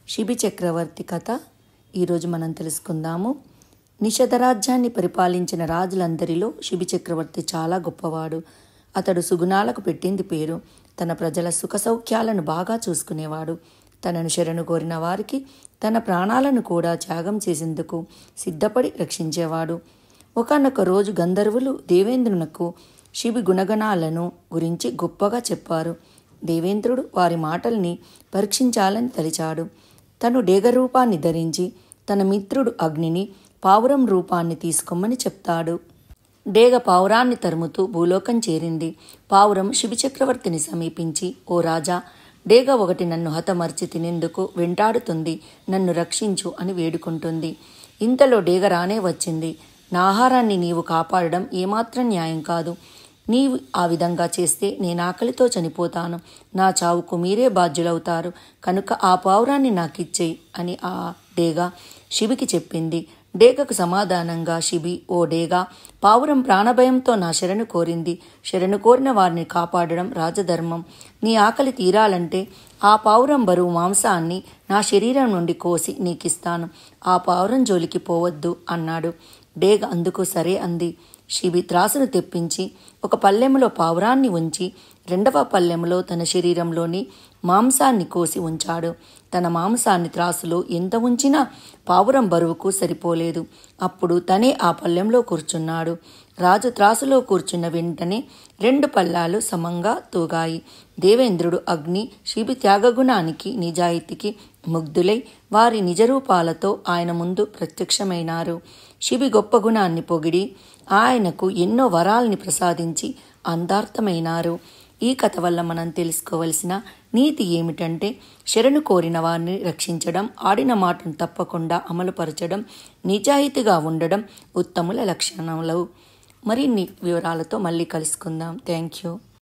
శిబి చక్రవర్తి కథ ఈరోజు మనం తెలుసుకుందాము. నిషధరాజ్యాన్ని పరిపాలించిన రాజులందరిలో శిబి చక్రవర్తి చాలా గొప్పవాడు. అతడు సుగుణాలకు పెట్టింది పేరు. తన ప్రజల సుఖ సౌఖ్యాలను బాగా చూసుకునేవాడు. తనను శరణు కోరిన వారికి తన ప్రాణాలను కూడా త్యాగం చేసేందుకు సిద్ధపడి రక్షించేవాడు. ఒకానొక రోజు గంధర్వులు దేవేంద్రునకు శిబి గుణగణాలను గురించి గొప్పగా చెప్పారు. దేవేంద్రుడు వారి మాటల్ని పరీక్షించాలని తలిచాడు. తను డేగ రూపాన్ని ధరించి తన మిత్రుడు అగ్నిని పావురం రూపాన్ని తీసుకోమని చెప్తాడు. డేగ పావురాన్ని తరుముతూ భూలోకం చేరింది. పావురం శిబి చక్రవర్తిని సమీపించి, ఓ రాజా, డేగ ఒకటి నన్ను హతమర్చి తినేందుకు వెంటాడుతుంది, నన్ను రక్షించు అని వేడుకుంటుంది. ఇంతలో డేగ రానే వచ్చింది. నా ఆహారాన్ని నీవు కాపాడడం ఏమాత్రం న్యాయం కాదు. నీవు ఆ విధంగా చేస్తే నేను ఆకలితో చనిపోతాను. నా చావుకు మీరే బాధ్యులవుతారు. కనుక ఆ పావురాన్ని నాకిచ్చేయి అని ఆ డేగ శిబికి చెప్పింది. డేగకు సమాధానంగా శిబి, ఓ డేగా, పావురం ప్రాణభయంతో నా శరణు కోరింది. శరణు కోరిన వారిని కాపాడడం రాజధర్మం. నీ ఆకలి తీరాలంటే ఆ పావురం బరువు మాంసాన్ని నా శరీరం నుండి కోసి నీకిస్తాను. ఆ పావురం జోలికి పోవద్దు అన్నాడు. డేగ అందుకు సరే అంది. శిబి త్రాసును తెప్పించి ఒక పల్లెములో పావురాన్ని ఉంచి రెండవ పల్లెములో తన శరీరంలోని మాంసాన్ని కోసి ఉంచాడు. తన మాంసాన్ని త్రాసులో ఎంత ఉంచినా పావురం బరువుకు సరిపోలేదు. అప్పుడు తనే ఆ పల్లెంలో కూర్చున్నాడు. రాజు త్రాసులో కూర్చున్న వెంటనే 2 పల్లాలు సమంగా తూగాయి. దేవేంద్రుడు అగ్ని శిబి త్యాగగుణానికి నిజాయితీకి ముగ్ధులై వారి నిజరూపాలతో ఆయన ముందు ప్రత్యక్షమైనారు. శిబి గొప్ప గుణాన్ని పొగిడి ఆయనకు ఎన్నో వరాల్ని ప్రసాదించి అందార్థమైనారు. ఈ కథ వల్ల మనం తెలుసుకోవలసిన నీతి ఏమిటంటే, శరణు కోరిన వారిని రక్షించడం, ఆడిన మాటను తప్పకుండా అమలుపరచడం, నిజాయితీగా ఉండడం ఉత్తముల లక్షణాలు. మరిన్ని వివరాలతో మళ్ళీ కలుసుకుందాం. Thank you.